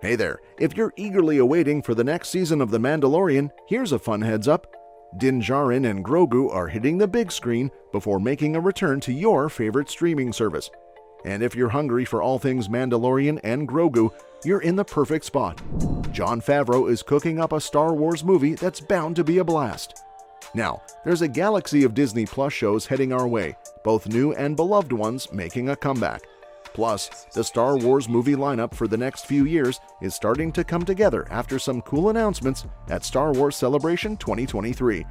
Hey there, if you're eagerly awaiting for the next season of The Mandalorian, here's a fun heads up. Din Djarin and Grogu are hitting the big screen before making a return to your favorite streaming service. And if you're hungry for all things Mandalorian and Grogu, you're in the perfect spot. Jon Favreau is cooking up a Star Wars movie that's bound to be a blast. Now, there's a galaxy of Disney Plus shows heading our way, both new and beloved ones making a comeback. Plus, the Star Wars movie lineup for the next few years is starting to come together after some cool announcements at Star Wars Celebration 2023.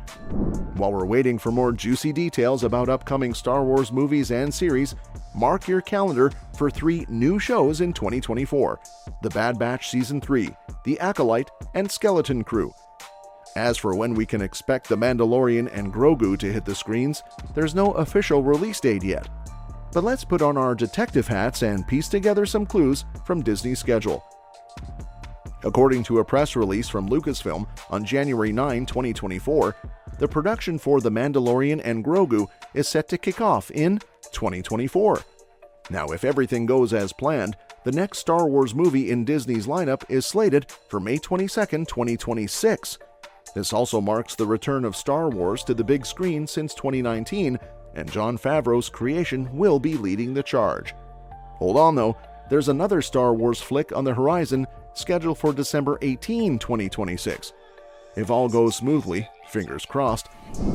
While we're waiting for more juicy details about upcoming Star Wars movies and series, mark your calendar for 3 new shows in 2024: The Bad Batch Season 3, The Acolyte, and Skeleton Crew. As for when we can expect The Mandalorian and Grogu to hit the screens, there's no official release date yet. But let's put on our detective hats and piece together some clues from Disney's schedule. According to a press release from Lucasfilm on January 9, 2024, the production for The Mandalorian and Grogu is set to kick off in 2024. Now, if everything goes as planned, the next Star Wars movie in Disney's lineup is slated for May 22, 2026. This also marks the return of Star Wars to the big screen since 2019, and Jon Favreau's creation will be leading the charge. Hold on though, there's another Star Wars flick on the horizon scheduled for December 18, 2026. If all goes smoothly, fingers crossed,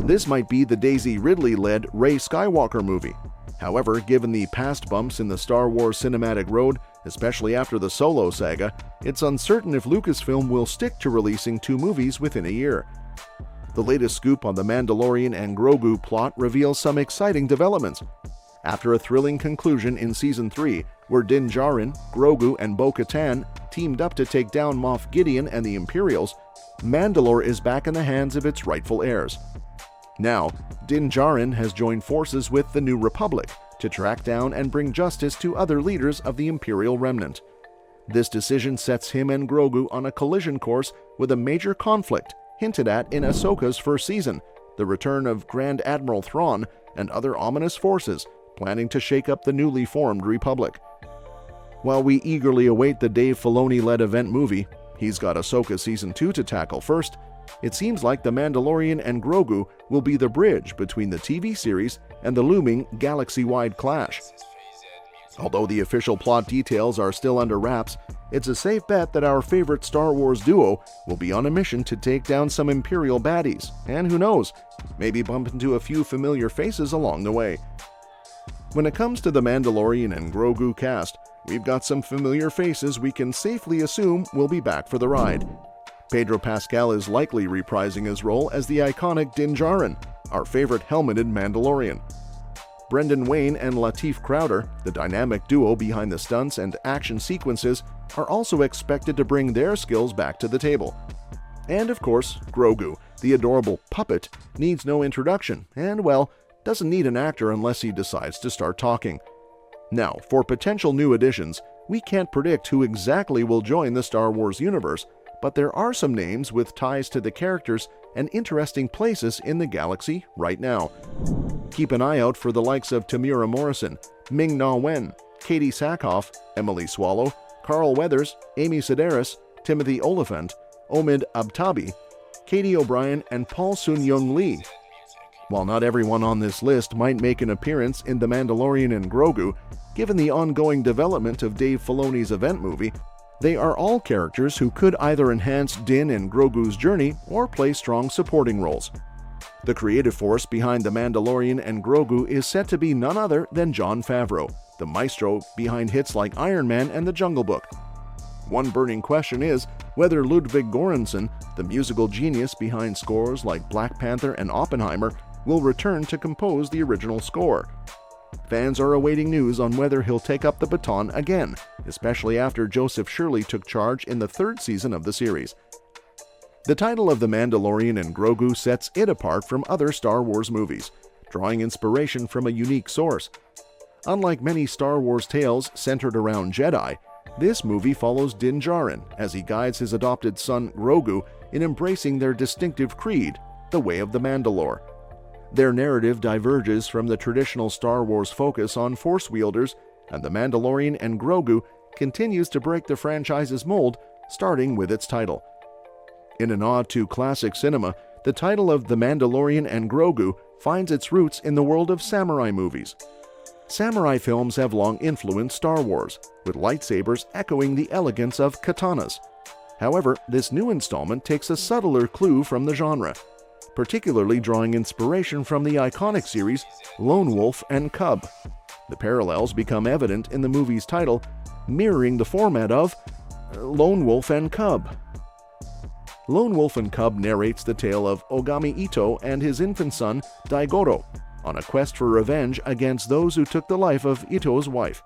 this might be the Daisy Ridley-led Rey Skywalker movie. However, given the past bumps in the Star Wars cinematic road, especially after the Solo saga, it's uncertain if Lucasfilm will stick to releasing 2 movies within a year. The latest scoop on the Mandalorian and Grogu plot reveals some exciting developments. After a thrilling conclusion in Season 3, where Din Djarin, Grogu, and Bo-Katan teamed up to take down Moff Gideon and the Imperials, Mandalore is back in the hands of its rightful heirs. Now, Din Djarin has joined forces with the New Republic to track down and bring justice to other leaders of the Imperial Remnant. This decision sets him and Grogu on a collision course with a major conflict hinted at in Ahsoka's first season, the return of Grand Admiral Thrawn and other ominous forces planning to shake up the newly formed Republic. While we eagerly await the Dave Filoni-led event movie, he's got Ahsoka Season 2 to tackle first. It seems like The Mandalorian and Grogu will be the bridge between the TV series and the looming galaxy-wide clash. Although the official plot details are still under wraps, it's a safe bet that our favorite Star Wars duo will be on a mission to take down some Imperial baddies, and who knows, maybe bump into a few familiar faces along the way. When it comes to the Mandalorian and Grogu cast, we've got some familiar faces we can safely assume will be back for the ride. Pedro Pascal is likely reprising his role as the iconic Din Djarin, our favorite helmeted Mandalorian. Brendan Wayne and Lateef Crowder, the dynamic duo behind the stunts and action sequences, are also expected to bring their skills back to the table. And of course, Grogu, the adorable puppet, needs no introduction and, well, doesn't need an actor unless he decides to start talking. Now, for potential new additions, we can't predict who exactly will join the Star Wars universe, but there are some names with ties to the characters and interesting places in the galaxy right now. Keep an eye out for the likes of Tamura Morrison, Ming-Na Wen, Katee Sackhoff, Emily Swallow, Carl Weathers, Amy Sedaris, Timothy Oliphant, Omid Abtabi, Katie O'Brien, and Paul Sun-Young Lee. While not everyone on this list might make an appearance in The Mandalorian and Grogu, given the ongoing development of Dave Filoni's event movie, they are all characters who could either enhance Din and Grogu's journey or play strong supporting roles. The creative force behind The Mandalorian and Grogu is set to be none other than Jon Favreau, the maestro behind hits like Iron Man and The Jungle Book. One burning question is whether Ludwig Göransson, the musical genius behind scores like Black Panther and Oppenheimer, will return to compose the original score. Fans are awaiting news on whether he'll take up the baton again, especially after Joseph Shirley took charge in the 3rd season of the series. The title of The Mandalorian and Grogu sets it apart from other Star Wars movies, drawing inspiration from a unique source. Unlike many Star Wars tales centered around Jedi, this movie follows Din Djarin as he guides his adopted son Grogu in embracing their distinctive creed, the Way of the Mandalore. Their narrative diverges from the traditional Star Wars focus on Force wielders, and The Mandalorian and Grogu continues to break the franchise's mold, starting with its title. In a nod to classic cinema, the title of The Mandalorian and Grogu finds its roots in the world of samurai movies. Samurai films have long influenced Star Wars, with lightsabers echoing the elegance of katanas. However, this new installment takes a subtler clue from the genre, particularly drawing inspiration from the iconic series Lone Wolf and Cub. The parallels become evident in the movie's title, mirroring the format of Lone Wolf and Cub. Lone Wolf and Cub narrates the tale of Ogami Itto and his infant son, Daigoro, on a quest for revenge against those who took the life of Itto's wife.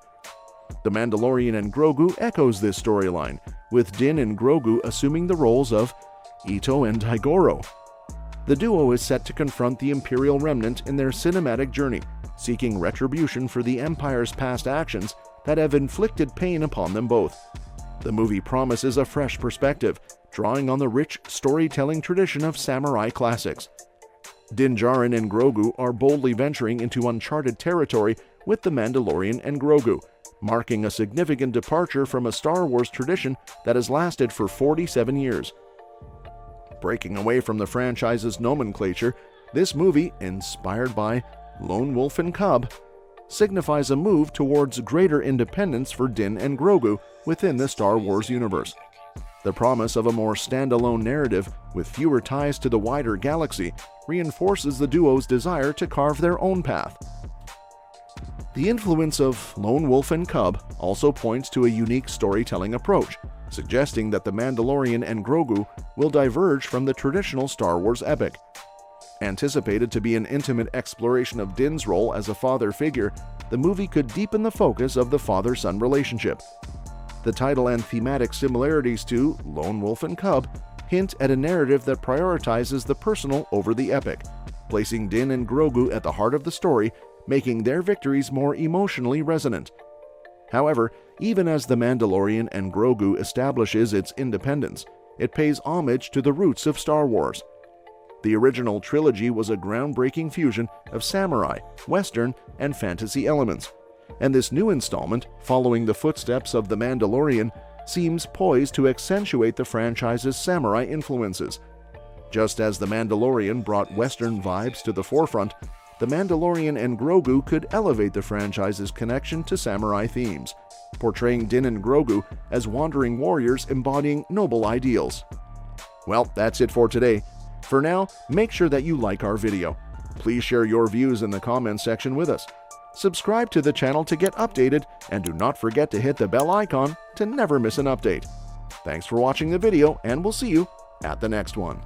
The Mandalorian and Grogu echoes this storyline, with Din and Grogu assuming the roles of Itto and Daigoro. The duo is set to confront the Imperial remnant in their cinematic journey, seeking retribution for the Empire's past actions that have inflicted pain upon them both. The movie promises a fresh perspective, drawing on the rich storytelling tradition of samurai classics. Din Djarin and Grogu are boldly venturing into uncharted territory with The Mandalorian and Grogu, marking a significant departure from a Star Wars tradition that has lasted for 47 years. Breaking away from the franchise's nomenclature, this movie, inspired by Lone Wolf and Cub, signifies a move towards greater independence for Din and Grogu within the Star Wars universe. The promise of a more standalone narrative with fewer ties to the wider galaxy reinforces the duo's desire to carve their own path. The influence of Lone Wolf and Cub also points to a unique storytelling approach, suggesting that The Mandalorian and Grogu will diverge from the traditional Star Wars epic. Anticipated to be an intimate exploration of Din's role as a father figure, the movie could deepen the focus of the father-son relationship. The title and thematic similarities to Lone Wolf and Cub hint at a narrative that prioritizes the personal over the epic, placing Din and Grogu at the heart of the story, making their victories more emotionally resonant. However, even as The Mandalorian and Grogu establishes its independence, it pays homage to the roots of Star Wars. The original trilogy was a groundbreaking fusion of samurai, western, and fantasy elements, and this new installment, following the footsteps of The Mandalorian, seems poised to accentuate the franchise's samurai influences. Just as The Mandalorian brought western vibes to the forefront, The Mandalorian and Grogu could elevate the franchise's connection to samurai themes, portraying Din and Grogu as wandering warriors embodying noble ideals. Well, that's it for today. For now, make sure that you like our video. Please share your views in the comments section with us. Subscribe to the channel to get updated, and do not forget to hit the bell icon to never miss an update. Thanks for watching the video, and we'll see you at the next one.